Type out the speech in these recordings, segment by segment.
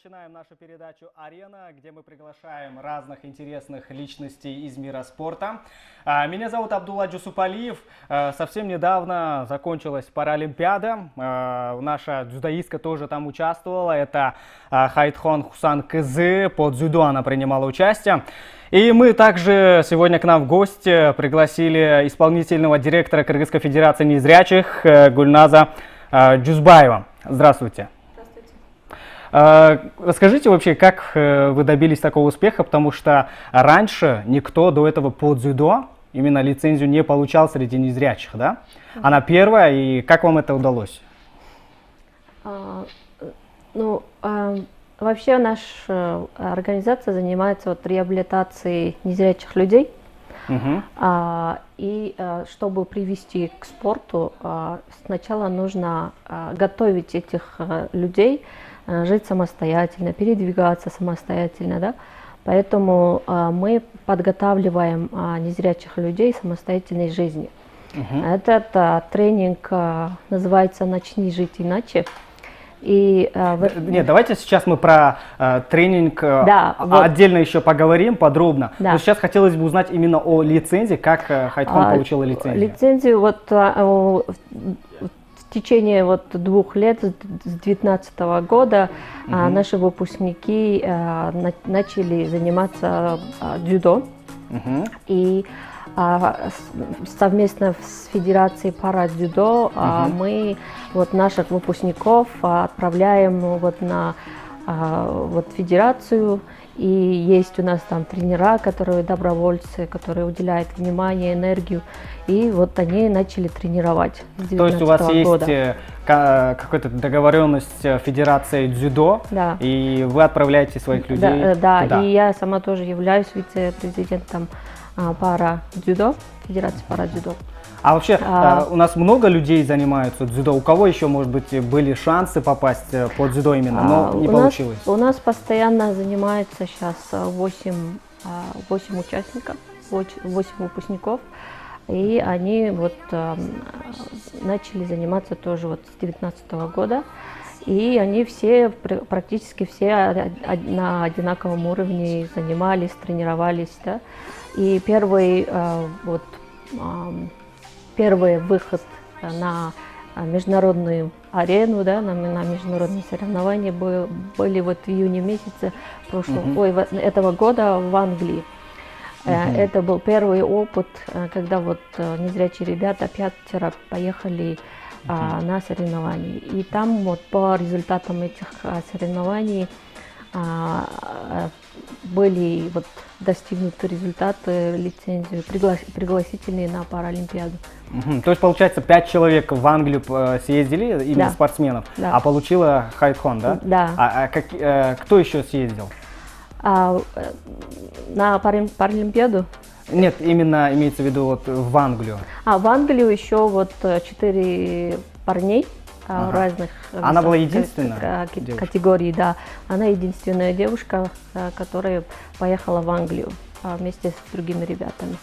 начинаем нашу передачу «Арена», где мы приглашаем разных интересных личностей из мира спорта. Меня зовут Абдулла Джусупалиев. Совсем недавно закончилась Паралимпиада. Наша дзюдоистка тоже там участвовала. Это Хайтхон Хусан Кызы. По дзюдо она принимала участие. И мы также сегодня к нам в гости пригласили исполнительного директора Кыргызской Федерации незрячих Гульназа Джузбаева. Здравствуйте. Расскажите вообще, как вы добились такого успеха, потому что раньше никто до этого по дзюдо именно лицензию не получал среди незрячих, да? Она первая, и как вам это удалось? Вообще наша организация занимается реабилитацией незрячих людей. И чтобы привести к спорту, сначала нужно готовить этих людей жить самостоятельно, передвигаться самостоятельно, да? Поэтому мы подготавливаем незрячих людей к самостоятельной жизни. Этот тренинг называется «Начни жить иначе». И, Нет, давайте сейчас мы про тренинг отдельно еще поговорим подробно. Да. Но сейчас хотелось бы узнать именно о лицензии, как Хайтхон получила лицензию. Лицензию в течение 2 лет, с 2019 года, наши выпускники начали заниматься дзюдо. И совместно с Федерацией пара-дзюдо мы наших выпускников отправляем на федерацию. И есть у нас там тренера, которые добровольцы, которые уделяют внимание, энергию. И они начали тренировать с 2019 года. То есть у вас есть какая-то договоренность с Федерацией дзюдо, да. И вы отправляете своих людей да, туда? И я сама тоже являюсь вице-президентом пара-дзюдо, Федерации пара-дзюдо. А вообще у нас много людей занимаются дзюдо. У кого еще, может быть, были шансы попасть под дзюдо именно, но не получилось? У нас постоянно занимается сейчас 8 участников, 8 выпускников. И они начали заниматься тоже с 2019 года. И они практически все на одинаковом уровне занимались, тренировались. Да? И первый выход на международную арену, да, на международные соревнования были в июне месяце этого года в Англии. Это был первый опыт, когда незрячие ребята 5 поехали на соревнования. И там по результатам этих соревнований были достигнуты результаты, лицензию, пригласительные на Паралимпиаду. То есть, получается, 5 человек в Англию съездили, именно спортсменов, да. А получила Хайтхон, да? Да. Кто еще съездил? На Паралимпиаду? Нет, именно имеется в виду в Англию. В Англию еще 4 парней разных. Она была единственная категории, да. Она единственная девушка, которая поехала в Англию вместе с другими ребятами.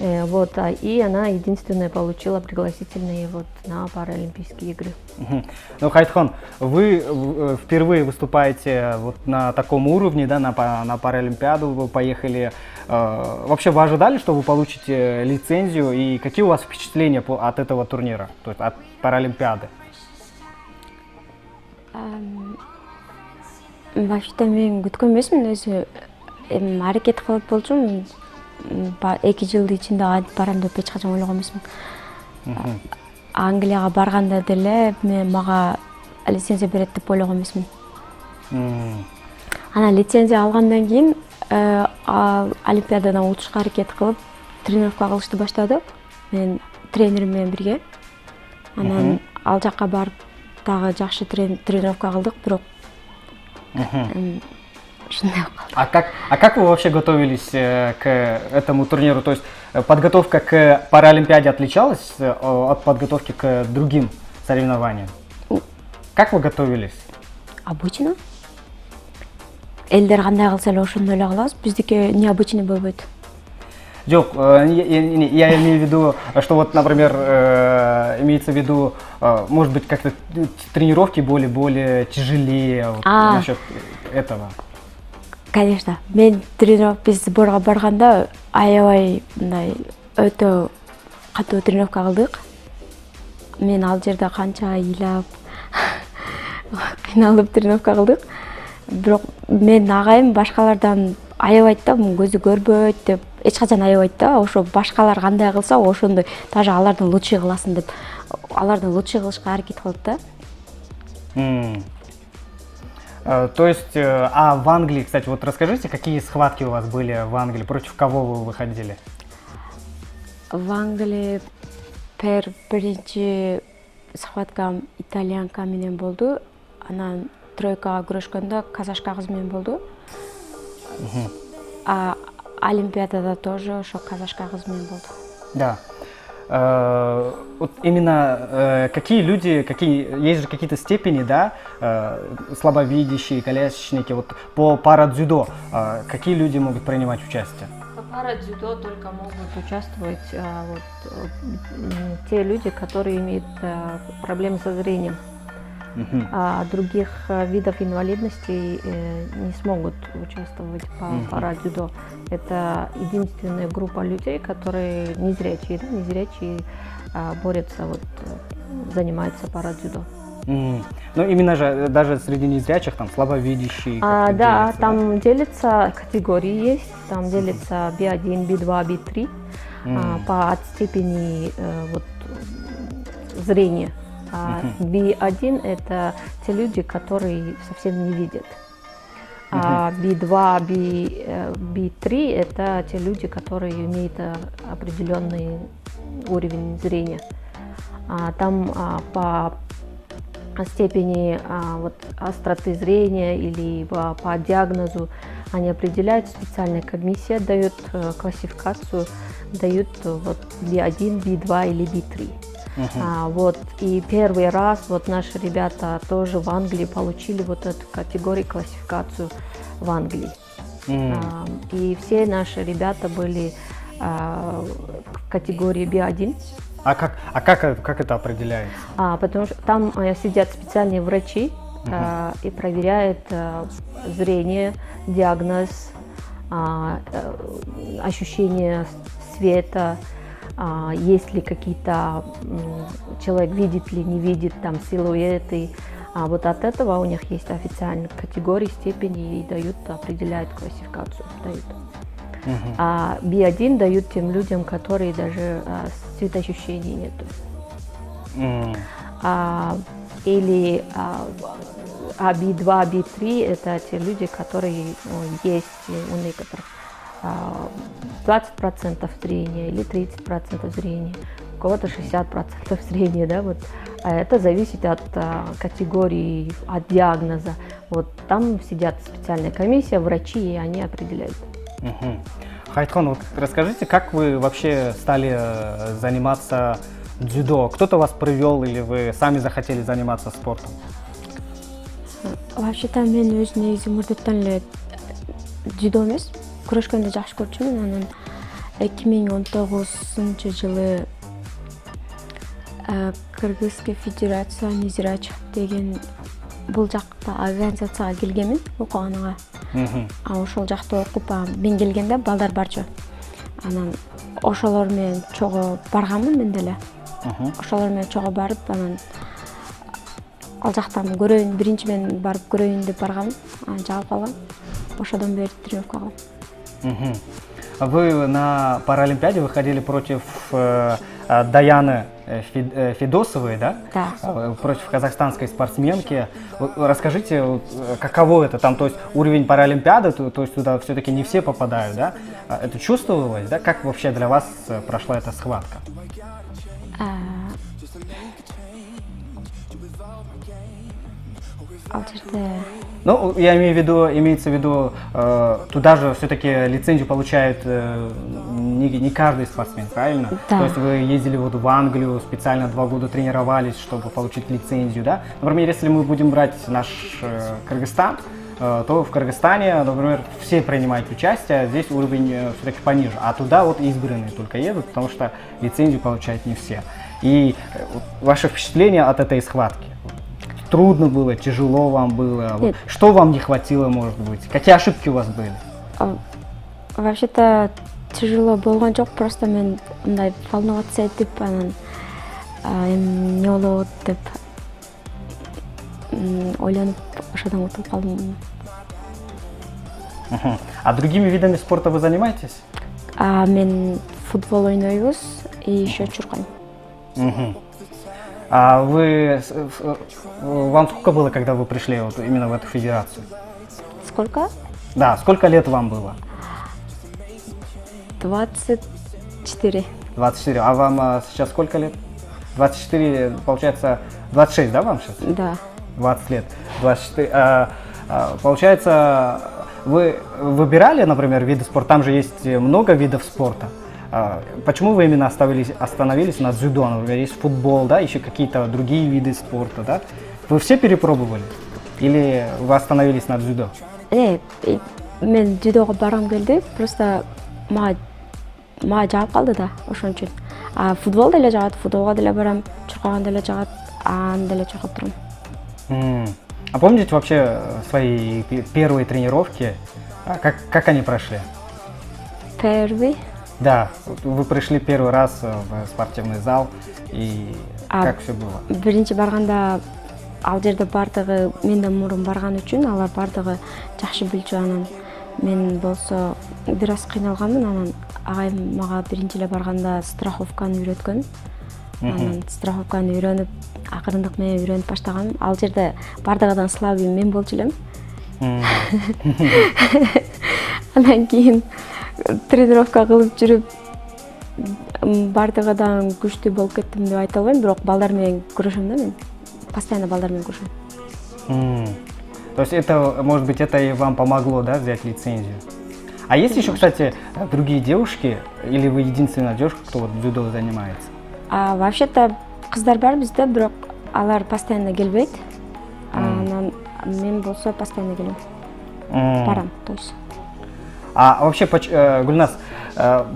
И она единственная получила пригласительные на Паралимпийские игры. Ну, Хайтхон, вы впервые выступаете на таком уровне, да, на Паралимпиаду вы поехали. Вообще вы ожидали, что вы получите лицензию, и какие у вас впечатления от этого турнира, то есть от Паралимпиады? Вообще-то мен күткөн эмесмин, өзү аракет кылып болчумун. 2 жылдын ичинде барам деп эч качан ойлогон эмесмин. Англияга барганда деле мага лицензия берет деп ойлогон эмесмин. Анан лицензия алгандан кийин Олимпиададан утушка аракет кылып тренировка кылышты баштады. Мен тренерим менен бирге. Анан ал жакка барып дагы жакшы тренировка кылдык, бирок А как вы вообще готовились к этому турниру? То есть подготовка к Паралимпиаде отличалась от подготовки к другим соревнованиям? Как вы готовились? Обычно. Элдер кандай кылса эле ошондой эле кылабыз. Биздики необычный болбойт. Жоқ, я имею в виду, что вот, например, имеется в виду, может быть, как-то тренировки более тяжелее, вот, насчет этого. Конечно, мен біз сборға барғанда аябай мындай өтө катуу тренировка кылдык. Мен ал жерде канча ыйлап кыйналып тренировка кылдык. Бирок мен агайым башкалардан аябайт да, көзү көрбөйт деп эч качан аябайт да. Ошо башкалар кандай кылса, ошондой даже алардан лучше кыласың деп, алардан лучше кылышка аракет кылат да. То есть, а в Англии, кстати, вот расскажите, какие схватки у вас были в Англии, против кого вы выходили? В Англии биринчи схваткам итальянка менен болду. Анан тройкага күрөшкөндө казашка кыз менен болду. А Олимпиадада тоже ошо казашка кыз менен болду. Да. Вот именно какие люди, есть же какие-то степени, да, слабовидящие, колясочники, вот по парадзюдо, какие люди могут принимать участие? По парадзюдо только могут участвовать те люди, которые имеют проблемы со зрением. А других видов инвалидности не смогут участвовать по парадзюдо. Это единственная группа людей, которые незрячие борются, занимаются парадзюдо. Ну именно же даже среди незрячих там слабовидящие. Да, делятся, там делятся категории есть, там делятся B1, B2, B3 по степени зрения. B1 – это те люди, которые совсем не видят. А B2, B3 – это те люди, которые имеют определенный уровень зрения. Там по степени остроты зрения или по диагнозу они определяют, специальная комиссия дает классификацию, дают B1, B2 или B3. И первый раз наши ребята тоже в Англии получили эту категорию, классификацию в Англии. И все наши ребята были в категории B1. А как это определяется? Потому что там сидят специальные врачи и проверяют зрение, диагноз, ощущение света, есть ли какие-то, человек видит ли, не видит, там силуэты. От этого у них есть официальные категории, степени и определяют классификацию. А B1 дают тем людям, которые даже светоощущений нету. Или B2, B3 это те люди, которые есть у некоторых 20% зрения или 30% зрения, у кого-то 60% зрения, да, А это зависит от категории, от диагноза. Там сидят специальная комиссия, врачи, и они определяют. Хайтхон, расскажите, как вы вообще стали заниматься дзюдо? Кто-то вас привел или вы сами захотели заниматься спортом? Вообще-то мен өз негизи мурдаттан эле дзюдо эмес, күрөшкөндү жакшы көрчүмүн. Анан 2019 жылы Кыргызская федерация незрячих деген бул жакта организацияга келгенмин окуганга. Ошол жакта окуп мен келгенде балдар барчу. Анан ошолор менен чогуу барганмын мен деле. Ошолор менен чогуу барып, анан ал жактан көрөйүн, биринчи мен барып көрөйүн деп барганмын. Анан жагып калгам. Ошодон бери тренировка кылам. Вы на Паралимпиаде выходили против Даяны Федосовой, да? Да. Против казахстанской спортсменки. Расскажите, каково это там, то есть уровень Паралимпиады, то есть туда все-таки не все попадают, да? Это чувствовалось, да? Как вообще для вас прошла эта схватка? Ну, я имеется в виду, туда же все-таки лицензию получает не каждый спортсмен, правильно? Да. То есть вы ездили в Англию, специально 2 года тренировались, чтобы получить лицензию, да? Например, если мы будем брать наш Кыргызстан, то в Кыргызстане, например, все принимают участие, а здесь уровень все-таки пониже. А туда вот избранные только едут, потому что лицензию получают не все. И ваше впечатление от этой схватки? Трудно было, тяжело вам было? Нет. Что вам не хватило, может быть? Какие ошибки у вас были? Вообще-то тяжело болған жоқ, просто мен мындай волноваться етіп анан не болот деп ойланып ошодан утулуп калдым. А другими видами спорта вы занимаетесь? Мен футбол ойнойбуз и еще чуркайм. А вы, вам сколько было, когда вы пришли вот именно в эту федерацию? Сколько? Да, сколько лет вам было? 24. 24. А вам сейчас сколько лет? 24, получается, 26, да, вам сейчас? Да. 20 лет. 24. Получается, вы выбирали, например, виды спорта? Там же есть много видов спорта. Почему вы именно остановились на дзюдо? Например, есть футбол, да, еще какие-то другие виды спорта, да? Вы все перепробовали? Или вы остановились на дзюдо? Не, мен дзюдого баргым келди, просто мага жагып калды да, ошон үчүн. А футбол деле жагат, футболго деле барам, чуркаган деле жагат, аны деле чуркап турам. А помните вообще свои первые тренировки? Как они прошли? Первый. Да, вы пришли первый раз в спортивный зал, и как все было? Биринчи барганда ал жерде бардыгы менден мурун барган үчүн алар бардыгы жакшы билчү, анан мен болсо бир аз кыйналганмын. Анан агайым мага биринчи эле барганда страховканы үйрөткөн. Анан страховканы үйрөнүп, акырындык менен үйрөнүп баштагам. Ал жерде бардыгыдан слабый мен болчу элем. Анан кийин тренировка кылып жүрүп бардыгыдан күчтүү болуп кеттим деп айта албайм, бирок балдар менен күрөшөм да мен. Постоянно балдар менен күрөшөм. То есть это, может быть, это и вам помогло, да, взять лицензию? А есть еще, кстати, другие девушки, или вы единственная девушка, кто вот дзюдо занимается? Вообще-то кыздар бар бизде, бирок алар постоянно келбейт. Анан мен болсо постоянно келем. Барам, то есть. А вообще, Гульназ,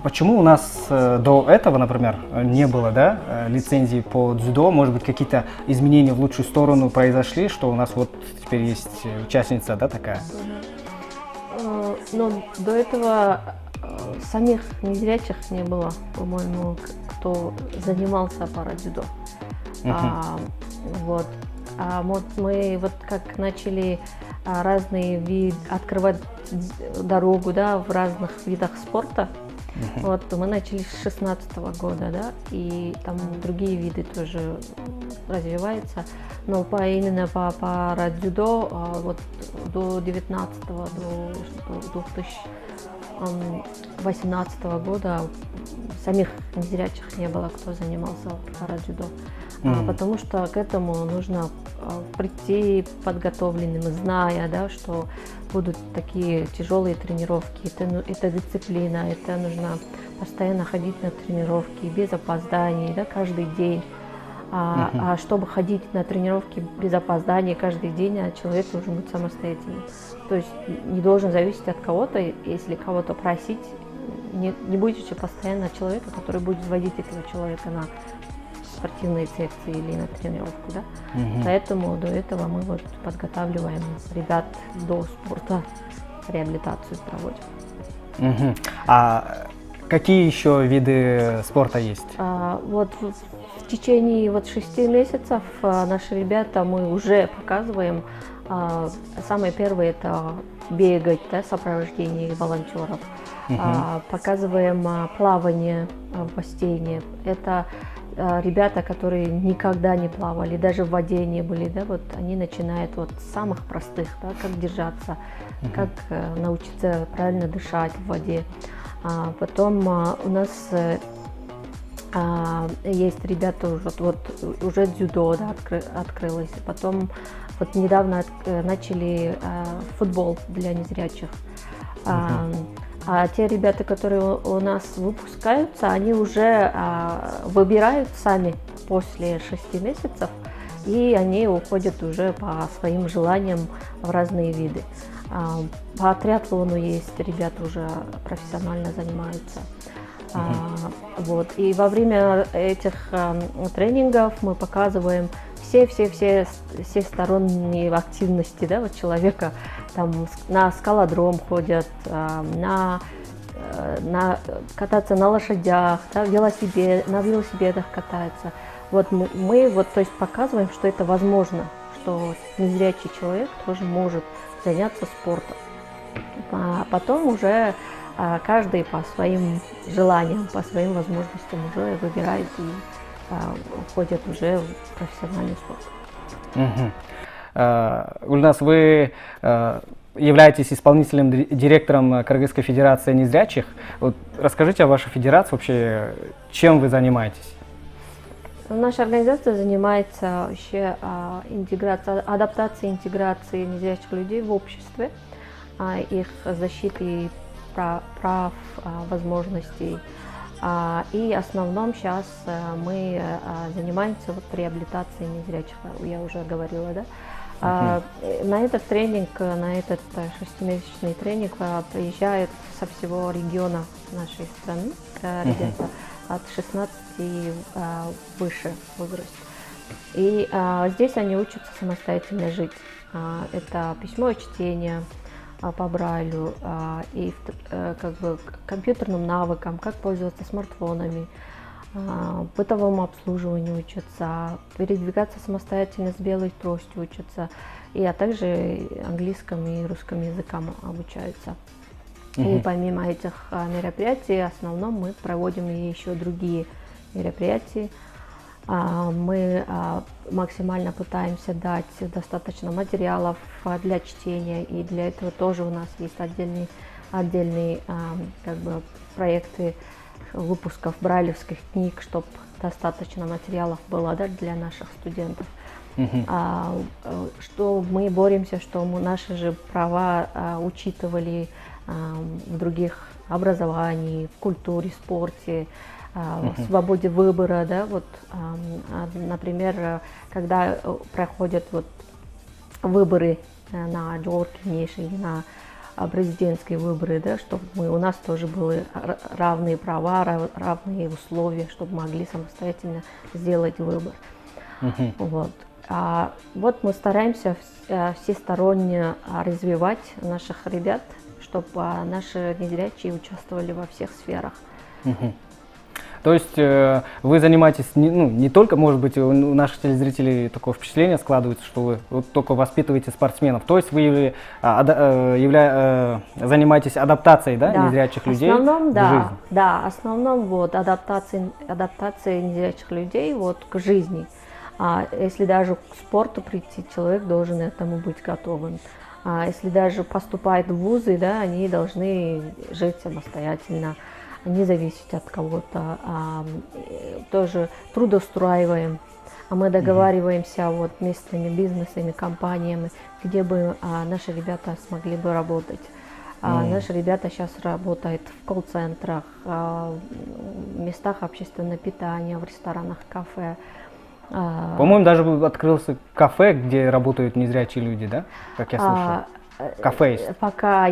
почему у нас до этого, например, не было, да, лицензии по дзюдо? Может быть, какие-то изменения в лучшую сторону произошли, что у нас вот теперь есть участница, да, такая? Но до этого самих незрячих не было, по-моему, кто занимался парадзюдо. Вот. А вот мы вот как начали разные виды открывать дорогу, да, в разных видах спорта. Вот мы начали с 16-го года, да, и там другие виды тоже развиваются. Но именно по парадзюдо вот до 19-го, до 2018 года самих незрячих не было, кто занимался парадзюдо. Потому что к этому нужно прийти подготовленным, зная, да, что будут такие тяжелые тренировки. Это дисциплина, это нужно постоянно ходить на тренировки без опозданий, да, каждый день. А чтобы ходить на тренировки без опозданий каждый день, человек должен быть самостоятельным. То есть не должен зависеть от кого-то, если кого-то просить, не будете постоянно человека, который будет вводить этого человека на спортивные секции или на тренировку, да. Поэтому до этого мы вот подготавливаем ребят до спорта, реабилитацию проводим. А какие еще виды спорта есть? Вот в течение вот 6 месяцев наши ребята мы уже показываем. Самое первое — это бегать, да, сопровождение волонтеров. Показываем плавание в бассейне. Это ребята, которые никогда не плавали, даже в воде не были, да, вот они начинают вот с самых простых, да, как держаться, как научиться правильно дышать в воде. Потом у нас есть ребята, вот уже дзюдо, да, открылось. Потом вот недавно начали футбол для незрячих. А те ребята, которые у нас выпускаются, они уже выбирают сами после 6 месяцев, и они уходят уже по своим желаниям в разные виды. По триатлону есть ребята уже профессионально занимаются. Вот. И во время этих тренингов мы показываем все сторонние активности, да, вот человека. Там на скалодром ходят, кататься на лошадях, да, на велосипедах катаются. Вот мы вот, то есть показываем, что это возможно, что незрячий человек тоже может заняться спортом. А потом уже каждый по своим желаниям, по своим возможностям уже выбирает и уходит уже в профессиональный спорт. Гульнас, вы являетесь исполнительным директором Кыргызской федерации незрячих. Вот расскажите о вашей федерации, вообще, чем вы занимаетесь? Наша организация занимается вообще адаптацией, интеграцией незрячих людей в обществе, их защитой прав, возможностей. И в основном сейчас мы занимаемся вот реабилитацией незрячих, я уже говорила, да. На этот тренинг, на этот 6-месячный тренинг приезжают со всего региона нашей страны ребята от 16 и выше возраст. И здесь они учатся самостоятельно жить. Это письмо и чтение по Брайлю и как бы компьютерным навыкам, как пользоваться смартфонами, бытовому обслуживанию учатся, передвигаться самостоятельно с белой тростью учатся, а также английскому и русскому языкам обучаются. И помимо этих мероприятий, в основном мы проводим еще другие мероприятия. Мы максимально пытаемся дать достаточно материалов для чтения, и для этого тоже у нас есть отдельные как бы проекты выпусков брайлевских книг, чтобы достаточно материалов было, да, для наших студентов. Что мы боремся, что наши же права учитывали в других образовании, в культуре, спорте, в свободе выбора, да, вот, например, когда проходят вот выборы на Джоркинеш или на президентские выборы, да, чтобы у нас тоже были равные права, равные условия, чтобы могли самостоятельно сделать выбор. Вот. Вот мы стараемся всесторонне развивать наших ребят, чтобы наши незрячие участвовали во всех сферах. То есть вы занимаетесь не только, может быть, у наших телезрителей такое впечатление складывается, что вы вот только воспитываете спортсменов. То есть вы занимаетесь адаптацией, да, незрячих людей в жизни? Да, в основном вот адаптацией незрячих людей вот к жизни. Если даже к спорту прийти, человек должен этому быть готовым. Если даже поступает в вузы, да, они должны жить самостоятельно, не зависеть от кого-то. Тоже трудоустраиваем. Мы договариваемся вот местными бизнесами, компаниями, где бы наши ребята смогли бы работать. Наши ребята сейчас работают в колл-центрах, в местах общественного питания, в ресторанах, кафе. По-моему, даже открылся кафе, где работают незрячие люди, да? Как я слышал. Кафе есть. Пока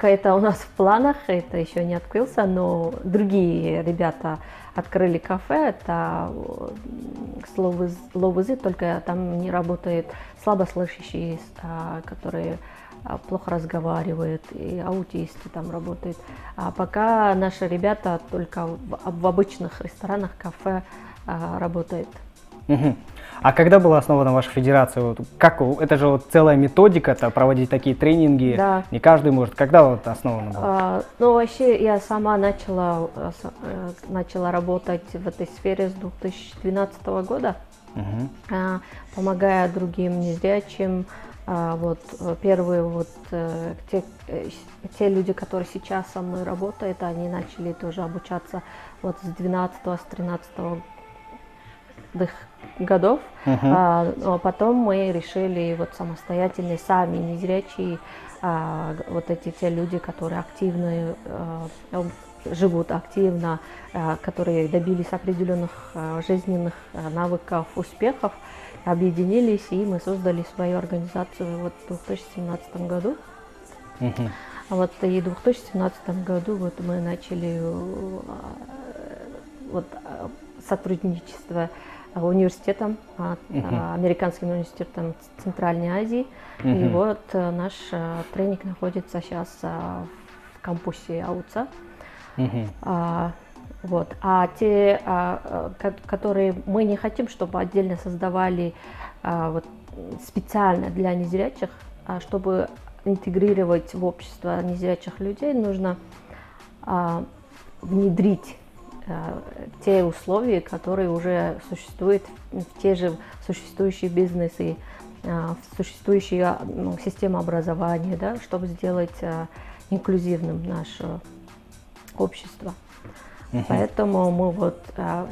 это у нас в планах, это еще не открылся, но другие ребята открыли кафе, это Ловызы, только там не работают слабослышащие, которые плохо разговаривают, и аутисты там работают. А пока наши ребята только в обычных ресторанах, кафе работают. А когда была основана ваша федерация? Вот, это же вот целая методика, проводить такие тренинги. Да. Не каждый может. Когда вот основана была? Ну, вообще, я сама начала работать в этой сфере с 2012 года, помогая другим незрячим. Вот, первые вот, те люди, которые сейчас со мной работают, они начали тоже обучаться вот с 12-13 годов, а потом мы решили вот самостоятельно сами незрячие, вот те люди, которые активно живут активно, которые добились определенных жизненных навыков, успехов, объединились, и мы создали свою организацию вот в 2017 году. Вот и в 2017 году вот мы начали вот, сотрудничество университетом, Американским университетом Центральной Азии. И вот наш тренинг находится сейчас в кампусе АУЦА. Вот. А те, которые мы не хотим, чтобы отдельно создавали вот, специально для незрячих, чтобы интегрировать в общество незрячих людей, нужно внедрить те условия, которые уже существуют в те же существующие бизнесы, в существующие системы образования, да, чтобы сделать инклюзивным наше общество. Поэтому мы вот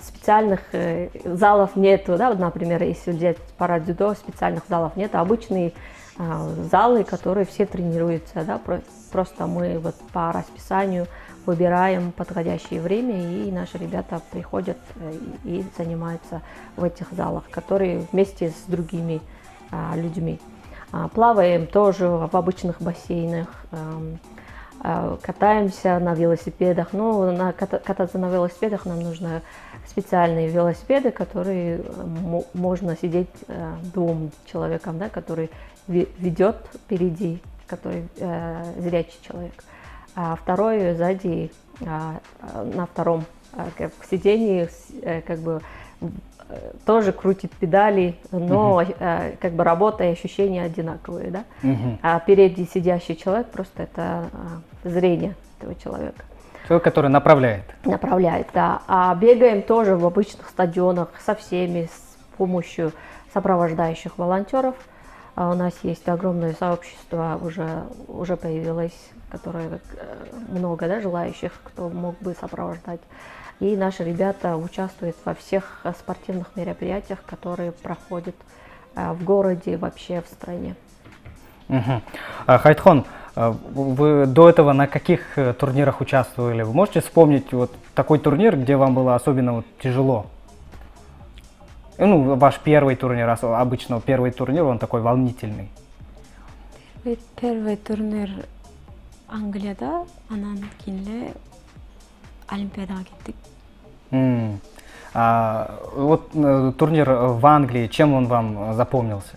специальных залов нету, да, вот, например, если взять парад дзюдо, специальных залов нет, обычные залы, которые все тренируются, да, просто мы вот по расписанию выбираем подходящее время, и наши ребята приходят и занимаются в этих залах, которые вместе с другими людьми. Плаваем тоже в обычных бассейнах, катаемся на велосипедах. Но кататься на велосипедах нам нужны специальные велосипеды, которые можно сидеть двум человекам, да, который ведет впереди, который зрячий человек, а второй сзади на втором сидении как бы тоже крутит педали, но как бы работа и ощущения одинаковые, да? А впереди сидящий человек просто это зрение этого человека. Человек, который направляет. Направляет, да. А бегаем тоже в обычных стадионах со всеми с помощью сопровождающих волонтеров. У нас есть огромное сообщество, уже появилось, которое много, да, желающих, кто мог бы сопровождать. И наши ребята участвуют во всех спортивных мероприятиях, которые проходят в городе и вообще в стране. Хайтхон, вы до этого на каких турнирах участвовали? Вы можете вспомнить вот такой турнир, где вам было особенно вот тяжело? Ну, ваш первый турнир, обычно первый турнир, он такой волнительный. Первый турнир Англияда, анан кийин Олимпиадага кеттик. Вот турнир в Англии, чем он вам запомнился?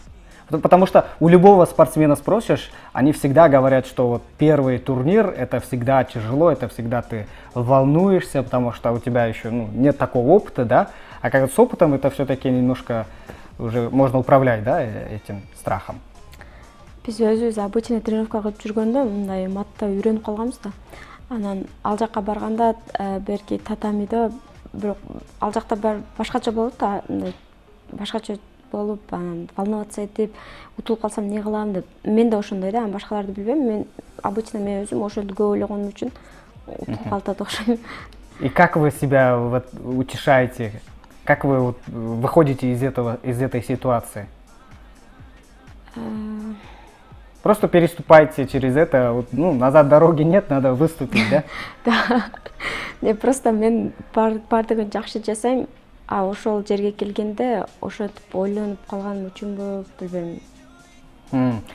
Потому что у любого спортсмена спросишь, они всегда говорят, что вот первый турнир это всегда тяжело, это всегда ты волнуешься, потому что у тебя еще нет такого опыта, да? А как с опытом это все-таки немножко уже можно управлять, да, этим страхом. Биз өзүбүз обычный тренировка кылып жүргөндө мындай матта үйрөнүп калганбыз да. Анан ал жака барганда берки татамидо бирок ал жакта башкача болот да, мындай башкача болуп, анан волноваться этип, утулуп калсам эмне кылам деп. Мен да ошондой да, башкаларды билбейм. Мен обычно мен өзүм ошентип көп ойлогонум үчүн утулуп калат окшойм. И как вы себя вот утешаете? Как вы вот выходите из этой ситуации? Просто переступайте через это, вот, назад дороги нет, надо выступить, да? Да. Не просто мен бардыгын жакшы жасайм, а ошол жерге келгенде ошентип ойлонуп калганым үчүнбү билбейм.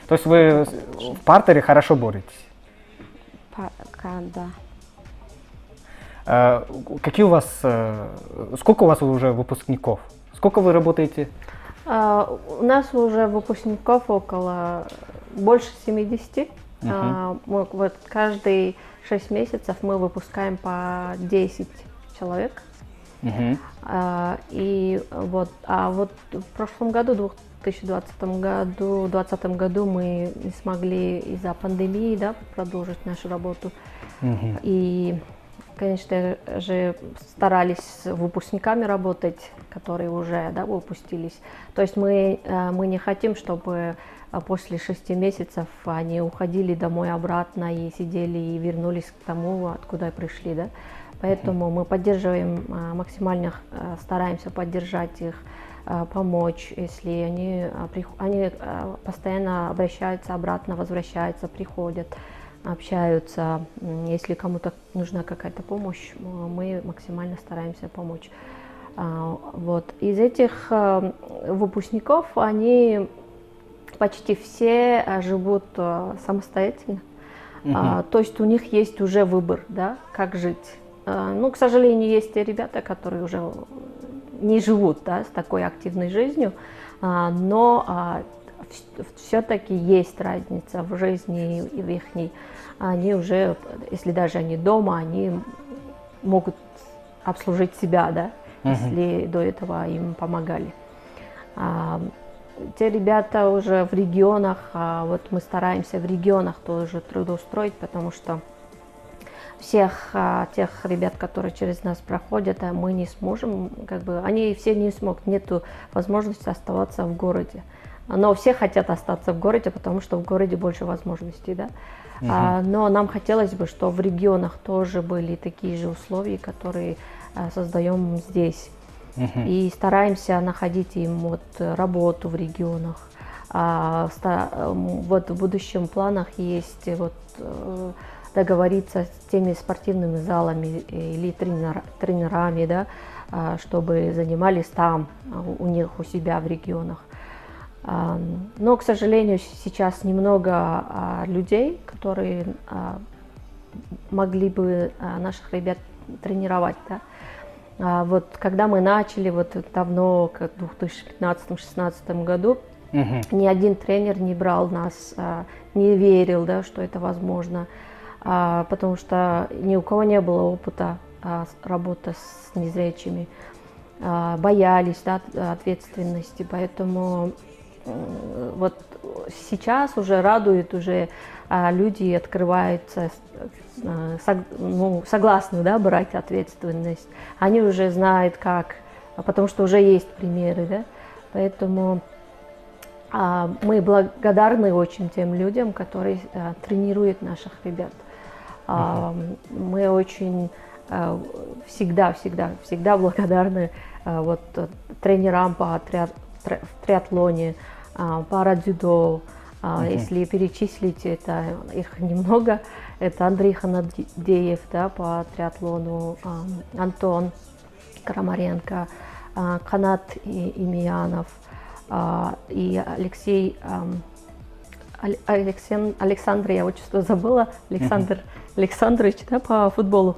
То есть вы в партере хорошо боретесь? Да. Какие у вас, сколько у вас уже выпускников? Сколько вы работаете? У нас уже выпускников около больше 70. Мы вот каждые 6 месяцев мы выпускаем по 10 человек. И вот, вот в прошлом году, в 2020 году мы не смогли из-за пандемии, да, продолжить нашу работу. И, конечно же, старались с выпускниками работать, которые уже, да, выпустились. То есть мы не хотим, чтобы после 6 месяцев они уходили домой обратно и сидели и вернулись к тому, откуда пришли, да. Поэтому мы поддерживаем, максимально стараемся поддержать их, помочь, если они постоянно обращаются обратно, возвращаются, приходят, общаются. Если кому-то нужна какая-то помощь, мы максимально стараемся помочь. Вот. Из этих выпускников они почти все живут самостоятельно. То есть у них есть уже выбор, да, как жить. Ну, к сожалению, есть те ребята, которые уже не живут, да, с такой активной жизнью, но все-таки есть разница в жизни и в их. Они уже, если даже они дома, они могут обслужить себя, да, если до этого им помогали. Те ребята уже в регионах, вот мы стараемся в регионах тоже трудоустроить, потому что всех тех ребят, которые через нас проходят, мы не сможем, как бы, они все не смогут, нету возможности оставаться в городе. Но все хотят остаться в городе, потому что в городе больше возможностей, да. Но нам хотелось бы, чтобы в регионах тоже были такие же условия, которые создаем здесь. И стараемся находить им вот работу в регионах. Вот в будущем планах есть вот договориться с теми спортивными залами или тренерами, да, чтобы занимались там, у них, у себя в регионах. Но, к сожалению, сейчас немного людей, которые могли бы наших ребят тренировать, да. Вот когда мы начали, вот давно, как в 2015-2016 году, ни один тренер не брал нас, не верил, да, что это возможно, потому что ни у кого не было опыта работы с незрячими, боялись, да, ответственности, поэтому вот сейчас уже радует, уже люди открываются, согласны, да, брать ответственность. Они уже знают как, потому что уже есть примеры, да. Поэтому мы благодарны очень тем людям, которые тренируют наших ребят. Мы очень всегда благодарны вот тренерам по триатлоне, парадзюдо. Если перечислить, это их немного. Это Андрей Ханадеев, да, по триатлону, Антон Крамаренко, Канат Имиянов и Александр, я отчество забыла, Александр Александрович, да, по футболу,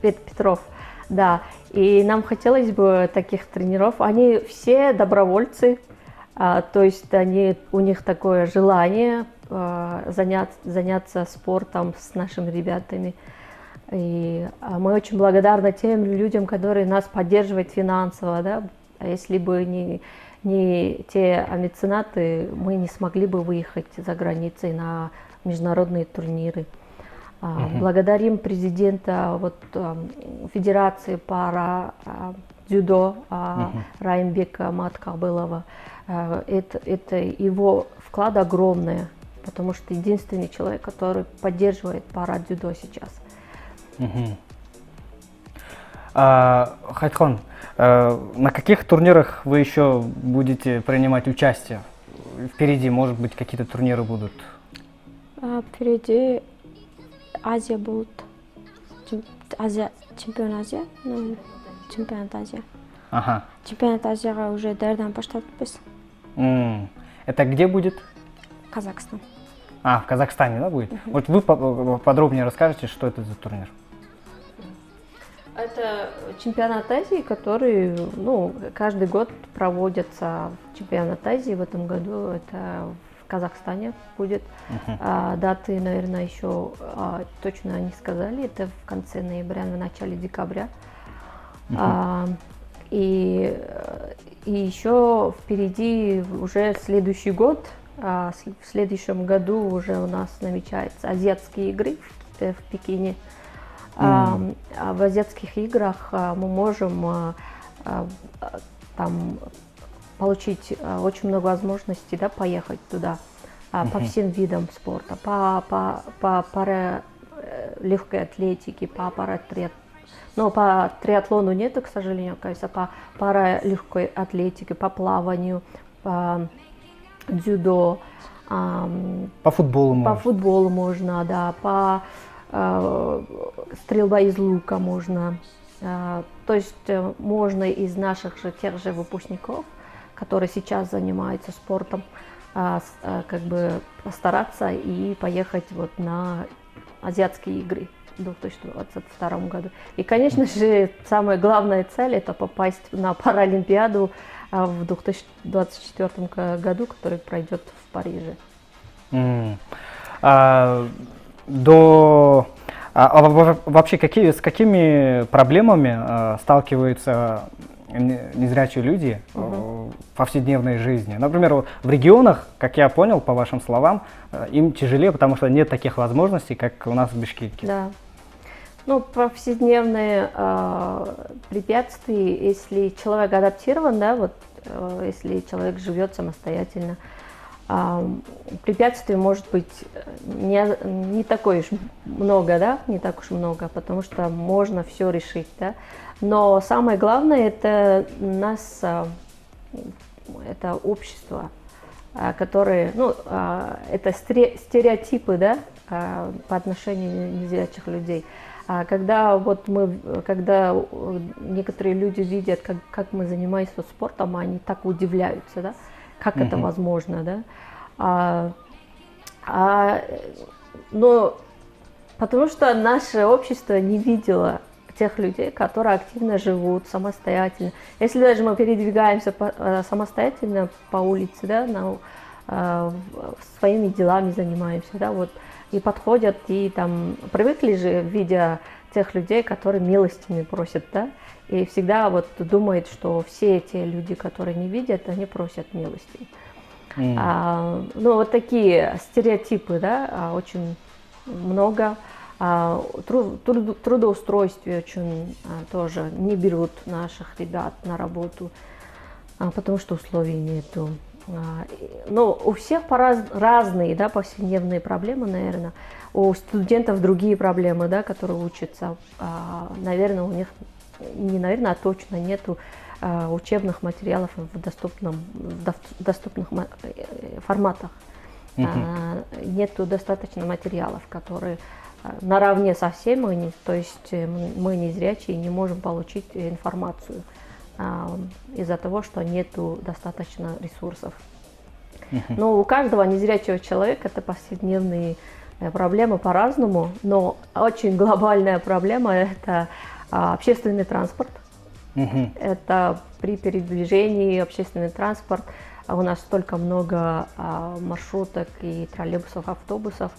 Петров. Да, и нам хотелось бы таких тренеров. Они все добровольцы, то есть у них такое желание заняться спортом с нашими ребятами. И мы очень благодарны тем людям, которые нас поддерживают финансово. Да? Если бы не те меценаты, мы не смогли бы выехать за границей на международные турниры. Благодарим президента Федерации пара дзюдо Раймбека Маткабылова. Это его вклад огромный, потому что единственный человек, который поддерживает пара дзюдо сейчас. Хайтхон, на каких турнирах вы еще будете принимать участие? Впереди, может быть, какие-то турниры будут? Впереди Азия будет. Чемпионат Азия. Чемпионат Азия. Ага. Чемпионат Азияға уже дайырдан баштаппыз. Это где будет? Казахстан. В Казахстане, да, будет? Вот вы подробнее расскажете, что это за турнир? Это чемпионат Азии, который, каждый год проводится. Чемпионат Азии в этом году это в Казахстане будет. Даты, наверное, еще точно не сказали. Это в конце ноября, в начале декабря. И еще впереди уже следующий год. В следующем году уже у нас намечаются азиатские игры в Пекине. В азиатских играх мы можем там получить очень много возможностей, да, поехать туда по всем видам спорта, по паралегкой атлетике, по триатлону нету, к сожалению, кажется, по паралегкой атлетике, по плаванию, по дзюдо, по футболу по футболу можно, да, по стрельба из лука можно, То есть можно из наших же тех же выпускников, которые сейчас занимаются спортом, как бы постараться и поехать вот на азиатские игры в 2022 году. И, конечно же, самая главная цель — это попасть на Паралимпиаду в 2024 году, который пройдет в Париже. Вообще, с какими проблемами сталкиваются незрячие люди в повседневной жизни? Например, вот в регионах, как я понял, по вашим словам, им тяжелее, потому что нет таких возможностей, как у нас в Бишкеке. Да. Ну, повседневные препятствия, если человек адаптирован, да, вот, если человек живет самостоятельно, препятствий может быть не такое уж много, да, не так уж много, потому что можно все решить, да. Но самое главное — это это общество, которое, ну, это стереотипы, да, по отношению незрячих людей. Когда некоторые люди видят, как мы занимаемся спортом, они так удивляются, да, как это возможно, да. Но потому что наше общество не видело тех людей, которые активно живут самостоятельно. Если даже мы передвигаемся самостоятельно по улице, да, своими делами занимаемся, да, вот, и подходят, и там привыкли же, видя тех людей, которые милостями просят, да, и всегда вот думают, что все те люди, которые не видят, они просят милости. Ну, вот такие стереотипы, да, очень много. Трудоустройстве очень тоже не берут наших ребят на работу, потому что условий нету. Но у всех разные, да, повседневные проблемы, наверное. У студентов другие проблемы, да, которые учатся. Наверное, у них, не наверное, а точно нету учебных материалов в доступных форматах. Нету достаточно материалов, которые наравне со всеми, то есть мы незрячие не можем получить информацию из-за того, что нету достаточно ресурсов. Но у каждого незрячего человека это повседневные проблемы по-разному, но очень глобальная проблема — это общественный транспорт. Это при передвижении общественный транспорт. У нас столько много маршруток и троллейбусов, автобусов,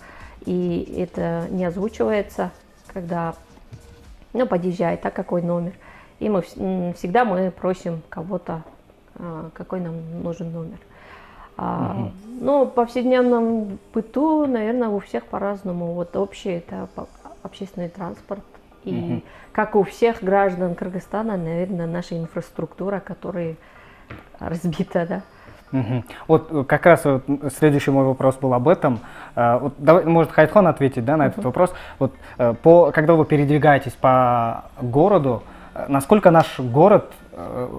и это не озвучивается, когда подъезжает, какой номер. И мы всегда просим кого-то, какой нам нужен номер. Но в повседневном быту, наверное, у всех по-разному. Вот общий — это общественный транспорт. И как у всех граждан Кыргызстана, наверное, наша инфраструктура, которая разбита, да. Вот как раз вот следующий мой вопрос был об этом. Вот, может, Хайтхон ответить, да, на этот вопрос. Вот, когда вы передвигаетесь по городу, насколько наш город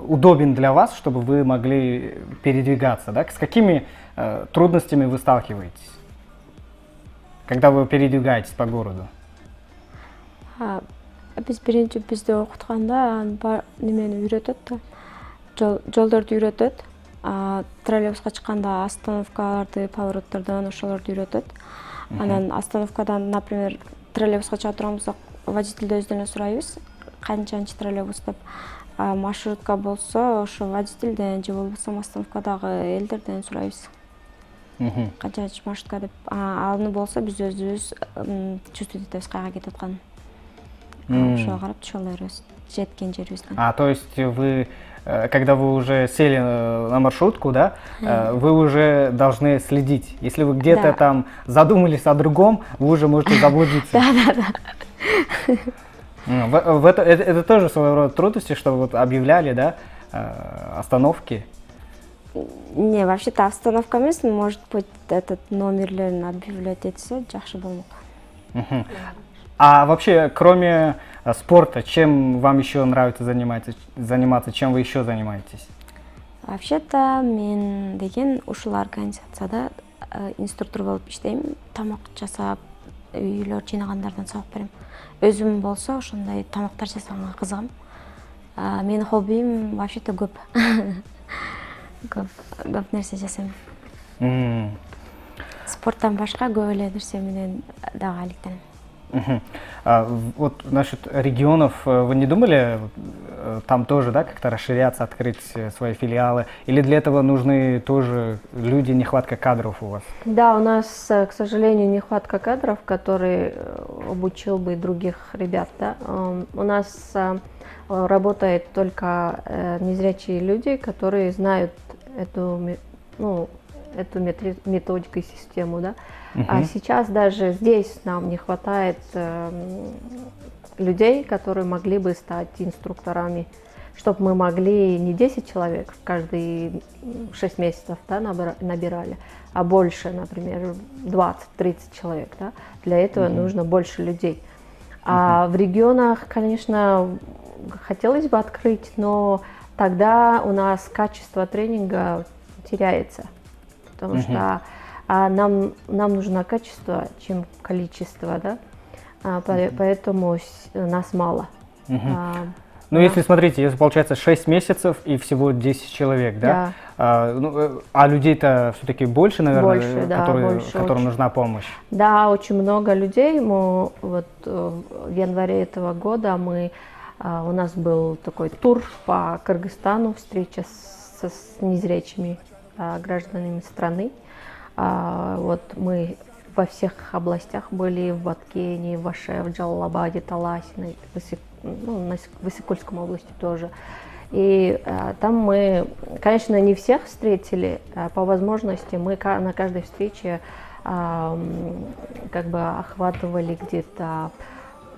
удобен для вас, чтобы вы могли передвигаться, да? С какими трудностями вы сталкиваетесь, когда вы передвигаетесь по городу? Биз биринчи бизди окутканда немени үйрөтөт да, жолдорду үйрөтөт. Троллейбуска чыкканда остановкаларды, повороттордон ошолорду үйрөтөт. Анан остановкадан, например, троллейбуска чыга турган болсок, водительди өзүнөн сурайбыз, канчанчы троллейбус деп. Маршрутка болсо, ошо водительден же болбосо остановкадагы элдерден сурайбыз. Канчанчы маршрутка деп. Аны болсо биз өзүбүз чувствовать этебиз кайга кетип атканын. Ошого карап түшө алабыз жеткен жерибизден. То есть вы, когда вы уже сели на маршрутку, да, вы уже должны следить. Если вы где-то там задумались о другом, вы уже можете заблудиться. Это тоже своего рода трудности, что вот объявляли, да, остановки? Не, вообще-то остановка эмес, может быть, этот номерлерин объявлять этсе жакшы болмок. А вообще, кроме спорта, чем вам еще нравится заниматься, чем вы еще занимаетесь? Вообще-то мен деген ушул организацияда инструктор болуп иштейм. Тамак жасап, үйлөр жыйнагандардан сабак берем. өзүм болсо ошондой тамактар жасаганга кызыгам. Менин хоббим вообще-то көп. Көп нерсе жасайм. Спорттан башка көп эле нерсе менен дагы алектенем. Вот насчет регионов, вы не думали там тоже, да, как-то расширяться, открыть свои филиалы? Или для этого нужны тоже люди, нехватка кадров у вас? Да, у нас, к сожалению, нехватка кадров, который обучил бы других ребят. Да? У нас работают только незрячие люди, которые знают эту методику и систему. Да? А сейчас даже здесь нам не хватает людей, которые могли бы стать инструкторами, чтобы мы могли не 10 человек каждые 6 месяцев, да, набирали, а больше, например, 20-30 человек. Да? Для этого нужно больше людей. А в регионах, конечно, хотелось бы открыть, но тогда у нас качество тренинга теряется, потому что нам нужно качество, чем количество, да? Поэтому нас мало. Ну, если смотрите, если получается 6 месяцев и всего 10 человек, да? А людей-то все-таки больше, наверное, больше, да, которым нужна помощь. Да, очень много людей. Мы вот в январе этого года у нас был такой тур по Кыргызстану, встреча с незрячими гражданами страны. Вот мы во всех областях были, в Баткене, в Аше, в Джалалабаде, Таласе, на Высокольском области тоже. И там мы, конечно, не всех встретили, по возможности мы на каждой встрече как бы охватывали где-то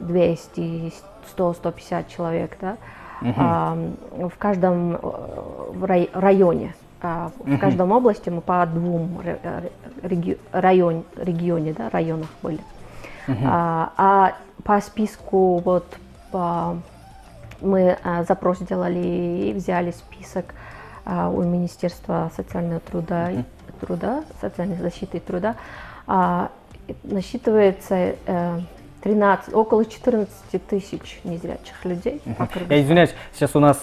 200, 100, 150 человек, да? В каждом районе. В каждом области мы по 2 регионе, да, районах были. А по списку вот мы запрос делали и взяли список у Министерства социального труда, социальной защиты и труда. Насчитывается около 14 тысяч незрячих людей. Я извиняюсь, сейчас у нас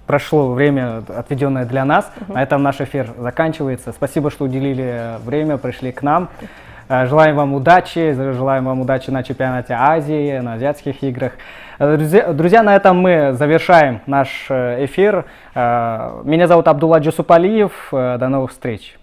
прошло время, отведенное для нас. На этом наш эфир заканчивается. Спасибо, что уделили время, пришли к нам. Желаем вам удачи на чемпионате Азии, на азиатских играх. Друзья, на этом мы завершаем наш эфир. Меня зовут Абдулла Джусупалиев. До новых встреч.